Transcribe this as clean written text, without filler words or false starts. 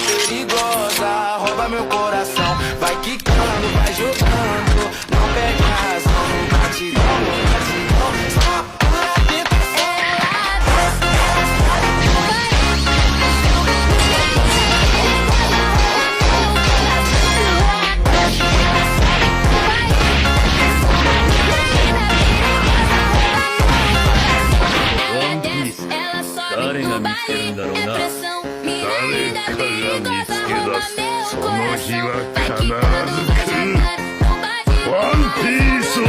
perigosa, rouba meu coração. Vai quicando, vai jogando, não perde a razão. Batidão, batidão, só pura tentação. One Piece 誰が見つけるんだろうな。誰かが見つけ出す。その日は必ず来る。ワンピースは